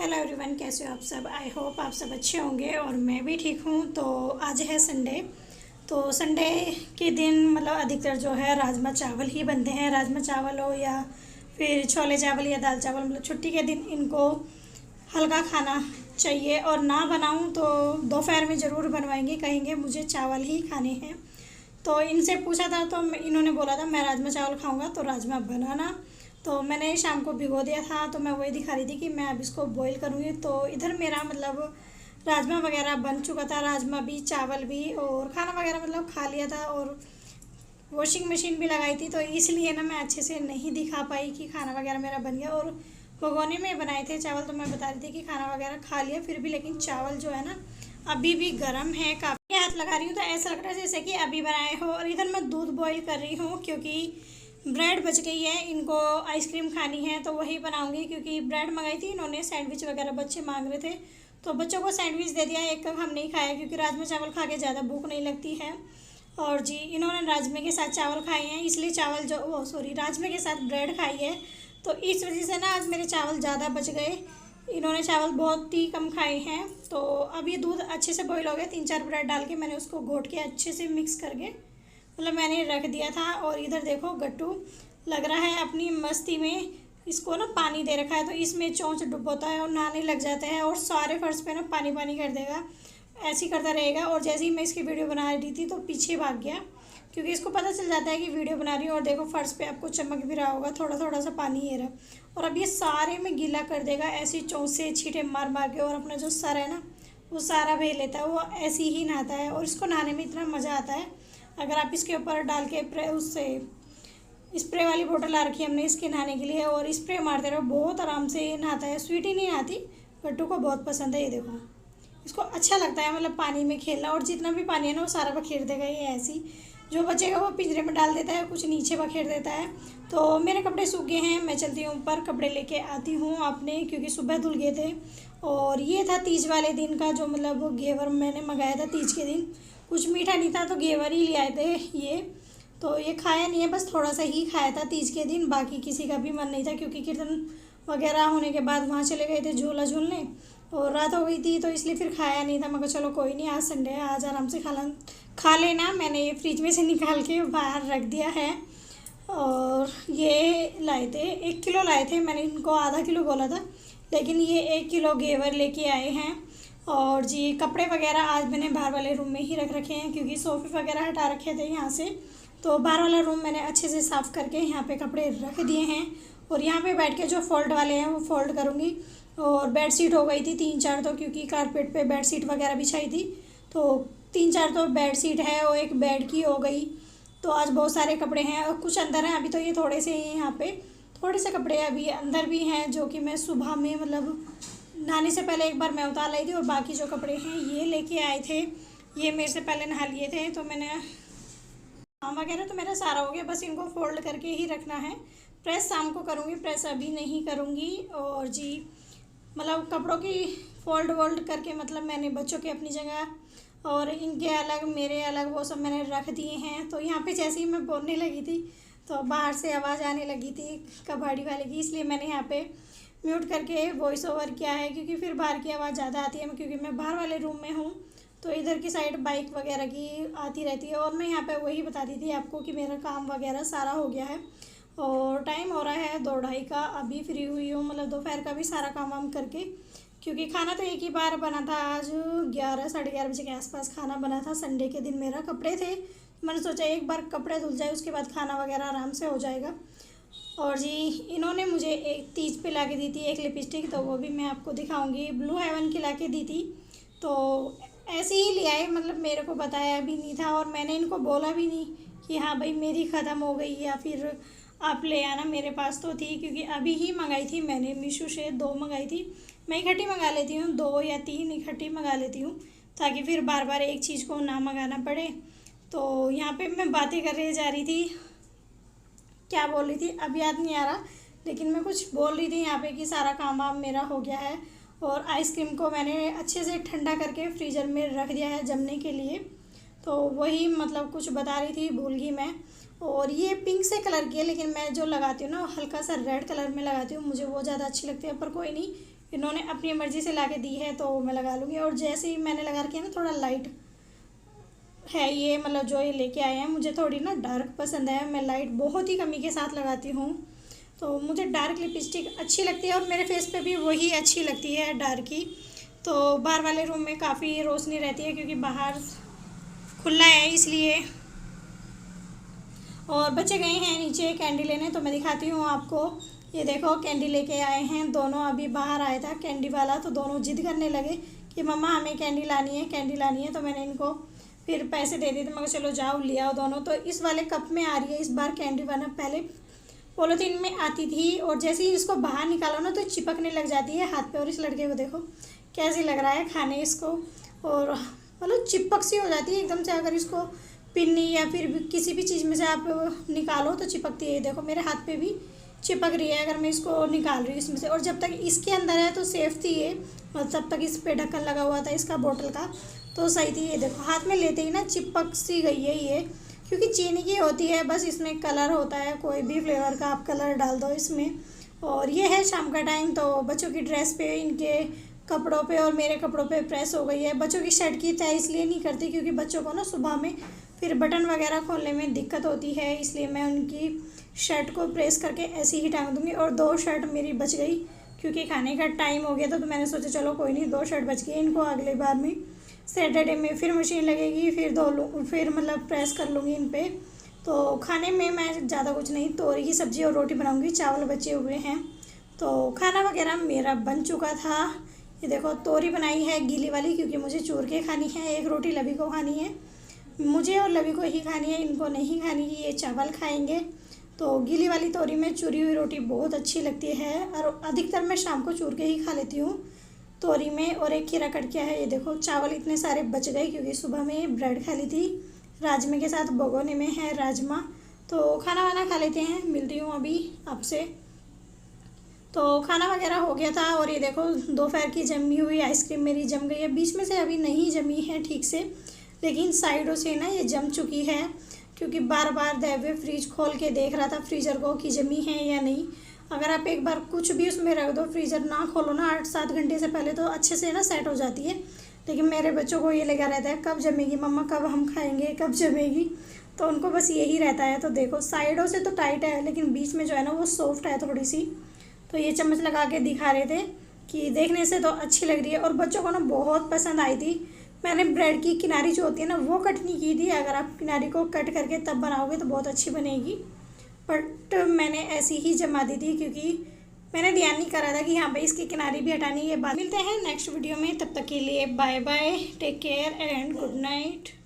Hello everyone, कैसे हो आप सब। आई होप आप सब अच्छे होंगे और मैं भी ठीक हूँ। तो आज है संडे। तो संडे के दिन मतलब अधिकतर जो है राजमा चावल ही बनते हैं। राजमा चावल हो या फिर छोले चावल या दाल चावल, मतलब छुट्टी के दिन इनको हल्का खाना चाहिए। और ना बनाऊँ तो दोपहर में ज़रूर बनवाएंगे, कहेंगे मुझे चावल ही खाने हैं। तो इनसे पूछा था तो इन्होंने बोला था मैं राजमा चावल खाऊंगा, तो राजमा बनाना। तो मैंने शाम को भिगो दिया था, तो मैं वही दिखा रही थी कि मैं अब इसको बॉईल करूँगी। तो इधर मेरा मतलब राजमा वगैरह बन चुका था, राजमा भी चावल भी और खाना वगैरह मतलब खा लिया था। और वॉशिंग मशीन भी लगाई थी, तो इसलिए ना मैं अच्छे से नहीं दिखा पाई कि खाना वगैरह मेरा बन गया। और भगोने में बनाए थे चावल, तो मैं बता रही थी कि खाना वगैरह खा लिया फिर भी, लेकिन चावल जो है ना अभी भी गर्म है। काफ़ी हाथ लगा रही हूँ तो ऐसा लग रहा है जैसे कि अभी बनाए हो। और इधर मैं दूध बॉईल कर रही हूँ क्योंकि ब्रेड बच गई है, इनको आइसक्रीम खानी है तो वही बनाऊंगी। क्योंकि ब्रेड मंगाई थी इन्होंने, सैंडविच वगैरह बच्चे मांग रहे थे, तो बच्चों को सैंडविच दे दिया। एक कप हम नहीं खाया क्योंकि राजमा चावल खा के ज़्यादा भूख नहीं लगती है। और जी इन्होंने राजमे के साथ चावल खाए हैं, इसलिए चावल जो वो सॉरी राजमे के साथ ब्रेड खाई है, तो इस वजह से ना आज मेरे चावल ज़्यादा बच गए। इन्होंने चावल बहुत ही कम खाए हैं। तो अब ये दूध अच्छे से बॉईल हो गया, 3-4 ब्रेड डाल के मैंने उसको घोट के अच्छे से मिक्स करके मतलब मैंने रख दिया था। और इधर देखो गट्टू लग रहा है अपनी मस्ती में, इसको ना पानी दे रखा है तो इसमें चोंच डुबोता है और नहाने लग जाता है और सारे फर्श पे ना पानी पानी कर देगा, ऐसे ही करता रहेगा। और जैसे ही मैं इसकी वीडियो बना रही थी तो पीछे भाग गया, क्योंकि इसको पता चल जाता है कि वीडियो बना रही हूँ। और देखो फर्श पे आपको चमक भी रहा होगा, थोड़ा थोड़ा सा पानी ये रहा। और अब ये सारे में गीला कर देगा ऐसी चोंच से छींटे मार मार के। और अपना जो सर है ना वो सारा भेज लेता है, वो ऐसे ही नहाता है। और इसको नहाने में इतना मज़ा आता है, अगर आप इसके ऊपर डाल के उससे स्प्रे वाली बोतल ला रखी है हमने इसके नहाने के लिए, और स्प्रे मारते रहो बहुत आराम से ये नहाता है। स्वीटी नहीं नहाती, गट्टू को बहुत पसंद है। ये देखो इसको अच्छा लगता है मतलब पानी में खेलना, और जितना भी पानी है ना वो सारा बखेर देगा ये ऐसी। जो बचेगा वो पिंजरे में डाल देता है, कुछ नीचे बखेर देता है। तो मेरे कपड़े सूख गए हैं, मैं चलती हूँ ऊपर कपड़े लेके आती हूँ अपने, क्योंकि सुबह धुल गए थे। और ये था तीज वाले दिन का जो मतलब घेवर मैंने मंगाया था तीज के दिन। कुछ मीठा नहीं था तो घेवर ही ले आए थे ये। तो ये खाया नहीं है, बस थोड़ा सा ही खाया था तीज के दिन, बाकी किसी का भी मन नहीं था। क्योंकि कीर्तन वगैरह होने के बाद वहाँ चले गए थे झूला झूलने और रात हो गई थी, तो इसलिए फिर खाया नहीं था। मगर चलो कोई नहीं, आज संडे है, आज आराम से खा लेना। मैंने ये फ्रिज में से निकाल के बाहर रख दिया है। और ये लाए थे 1 किलो लाए थे, मैंने इनको आधा किलो बोला था, लेकिन ये 1 किलो घेवर लेके आए हैं। और जी कपड़े वगैरह आज मैंने बाहर वाले रूम में ही रख रखे हैं, क्योंकि सोफ़े वगैरह हटा रखे थे यहाँ से। तो बाहर वाला रूम मैंने अच्छे से साफ़ करके यहाँ पे कपड़े रख दिए हैं। और यहाँ पे बैठ के जो फोल्ड वाले हैं वो फोल्ड करूँगी। और बेडशीट हो गई थी 3-4 तो, क्योंकि कारपेट पे बेडशीट वगैरह बिछाई थी, तो 3-4 तो बेडशीट है और एक बेड की हो गई। तो आज बहुत सारे कपड़े हैं और कुछ अंदर हैं, अभी तो ये थोड़े से ही यहाँ पे थोड़े से कपड़े अभी अंदर भी हैं, जो कि मैं सुबह में मतलब नहाने से पहले एक बार मैं उतार लाई थी। और बाकी जो कपड़े हैं ये लेके आए थे, ये मेरे से पहले नहा लिए थे, तो मैंने काम वगैरह तो मेरा सारा हो गया, बस इनको फोल्ड करके ही रखना है। प्रेस शाम को करूँगी, प्रेस अभी नहीं करूँगी। और जी मतलब कपड़ों की फोल्ड वोल्ड करके मतलब मैंने बच्चों के अपनी जगह और इनके अलग मेरे अलग वो सब मैंने रख दिए हैं। तो यहाँ पे जैसे ही मैं बोलने लगी थी तो बाहर से आवाज़ आने लगी थी कबाड़ी वाले की, इसलिए मैंने यहाँ पे म्यूट करके वॉइस ओवर किया है, क्योंकि फिर बाहर की आवाज़ ज़्यादा आती है। क्योंकि मैं बाहर वाले रूम में हूँ तो इधर की साइड बाइक वगैरह की आती रहती है। और मैं यहाँ पे वही बताती थी आपको कि मेरा काम वगैरह सारा हो गया है और टाइम हो रहा है 2-2:30 का, अभी फ्री हुई हूँ मतलब दोपहर का भी सारा काम वाम करके। क्योंकि खाना तो एक ही बार बना था, आज 11-11:30 बजे के आसपास खाना बना था। संडे के दिन मेरा कपड़े थे, मैंने सोचा एक बार कपड़े धुल जाए उसके बाद खाना वगैरह आराम से हो जाएगा। और जी इन्होंने मुझे एक तीज पे ला के दी थी एक लिपस्टिक, तो वो भी मैं आपको दिखाऊंगी, ब्लू हेवन की ला के दी थी। तो ऐसे ही ले आए, मतलब मेरे को बताया भी नहीं था और मैंने इनको बोला भी नहीं कि हाँ भाई मेरी ख़त्म हो गई या फिर आप ले आना, मेरे पास तो थी। क्योंकि अभी ही मंगाई थी मैंने मीशो से, 2 मंगाई थी। मैं इकट्ठी मंगा लेती हूँ, 2 या 3 इकट्ठी मंगा लेती हूँ, ताकि फिर बार बार एक चीज़ को ना मंगाना पड़े। तो यहाँ पे मैं बातें कर रही जा रही थी, क्या बोल रही थी अब याद नहीं आ रहा, लेकिन मैं कुछ बोल रही थी यहाँ पे कि सारा काम वाम मेरा हो गया है। और आइसक्रीम को मैंने अच्छे से ठंडा करके फ्रीज़र में रख दिया है जमने के लिए। तो वही मतलब कुछ बता रही थी, भूल गई मैं। और ये पिंक से कलर की है, लेकिन मैं जो लगाती हूँ ना हल्का सा रेड कलर में लगाती हूँ, मुझे वो ज़्यादा अच्छी लगती है। पर कोई नहीं, इन्होंने अपनी मर्ज़ी से ला के दी है तो मैं लगा लूँगी। और जैसे ही मैंने लगा रखी है ना, थोड़ा लाइट है ये, मतलब जो ये लेके आए हैं, मुझे थोड़ी ना डार्क पसंद है, मैं लाइट बहुत ही कमी के साथ लगाती हूँ। तो मुझे डार्क लिपस्टिक अच्छी लगती है और मेरे फेस पे भी वही अच्छी लगती है, डार्क ही। तो बाहर वाले रूम में काफ़ी रोशनी रहती है क्योंकि बाहर खुला है इसलिए। और बच्चे गए हैं नीचे कैंडी लेने, तो मैं दिखाती हूँ आपको। ये देखो कैंडी लेके आए हैं दोनों, अभी बाहर आया था कैंडी वाला, तो दोनों जिद करने लगे कि मम्मा हमें कैंडी लानी है, कैंडी लानी है। तो मैंने इनको फिर पैसे दे दिए थे, मगर चलो जाओ ले आओ दोनों। तो इस वाले कप में आ रही है इस बार कैंडी, वाला पहले पॉलीथीन में आती थी और जैसे ही इसको बाहर निकालो ना तो चिपकने लग जाती है हाथ पे। और इस लड़के को देखो कैसे लग रहा है खाने इसको, और मतलब चिपक सी हो जाती है एकदम से। अगर इसको पिन्नी या फिर किसी भी चीज़ में से आप निकालो तो चिपकती है। देखो मेरे हाथ पे भी चिपक रही है अगर मैं इसको निकाल रही हूँ इसमें से। और जब तक इसके अंदर है तो सेफ थी ये, मतलब तब तक इस पे ढक्कन लगा हुआ था इसका बोतल का, तो सही थी। ये देखो हाथ में लेते ही ना चिपक सी गई है ये, क्योंकि चीनी की होती है, बस इसमें कलर होता है, कोई भी फ्लेवर का आप कलर डाल दो इसमें। और ये है शाम का टाइम, तो बच्चों की ड्रेस पे, इनके कपड़ों पे और मेरे कपड़ों पे प्रेस हो गई है। बच्चों की शर्ट की तय इसलिए नहीं करती क्योंकि बच्चों को ना सुबह में फिर बटन वगैरह खोलने में दिक्कत होती है, इसलिए मैं उनकी शर्ट को प्रेस करके ऐसे ही टांग दूँगी। और 2 शर्ट मेरी बच गई क्योंकि खाने का टाइम हो गया था, तो मैंने सोचा चलो कोई नहीं, 2 शर्ट बच गई। इनको अगले बार में सैटरडे में फिर मशीन लगेगी, फिर धो लूँ, फिर मतलब प्रेस कर लूँगी इन पर। तो खाने में मैं ज़्यादा कुछ नहीं, तोरी की सब्ज़ी और रोटी बनाऊँगी, चावल बचे हुए हैं। तो खाना वगैरह मेरा बन चुका था। ये देखो तोरी बनाई है गीली वाली, क्योंकि मुझे चूर के खानी है। एक रोटी लवी को खानी है, मुझे और लवी को ही खानी है, इनको नहीं खानी, ये चावल खाएंगे। तो गीली वाली तोरी में चूरी हुई रोटी बहुत अच्छी लगती है, और अधिकतर मैं शाम को चूर के ही खा लेती हूँ तोरी में। और एक खीरा कट किया है। ये देखो चावल इतने सारे बच गए क्योंकि सुबह में ब्रेड खा ली थी राजमा के साथ, भगोने में है राजमा। तो खाना वाना खा लेते हैं, मिलती हूँ अभी आपसे। तो खाना वगैरह हो गया था। और ये देखो दोपहर की जमी हुई आइसक्रीम मेरी जम गई है, बीच में से अभी नहीं जमी है ठीक से, लेकिन साइडों से ना ये जम चुकी है क्योंकि बार बार दैव्य फ्रिज खोल के देख रहा था फ्रीज़र को कि जमी है या नहीं। अगर आप एक बार कुछ भी उसमें रख दो, फ्रीज़र ना खोलो ना 8-7 घंटे से पहले, तो अच्छे से ना सेट हो जाती है। लेकिन मेरे बच्चों को ये लगा रहता है कब जमेगी मम्मा, कब हम खाएंगे, कब जमेगी, तो उनको बस यही रहता है। तो देखो साइडों से तो टाइट है लेकिन बीच में जो है ना वो सॉफ्ट है थोड़ी सी। तो ये चम्मच लगा के दिखा रहे थे कि देखने से तो अच्छी लग रही है, और बच्चों को ना बहुत पसंद आई थी। मैंने ब्रेड की किनारी जो होती है ना वो कट नहीं की थी, अगर आप किनारी को कट करके तब बनाओगे तो बहुत अच्छी बनेगी, बट मैंने ऐसी ही जमा दी थी क्योंकि मैंने ध्यान नहीं करा था कि हाँ भाई इसकी किनारी भी हटानी है। बात मिलते हैं नेक्स्ट वीडियो में, तब तक के लिए bye bye, take care and good night.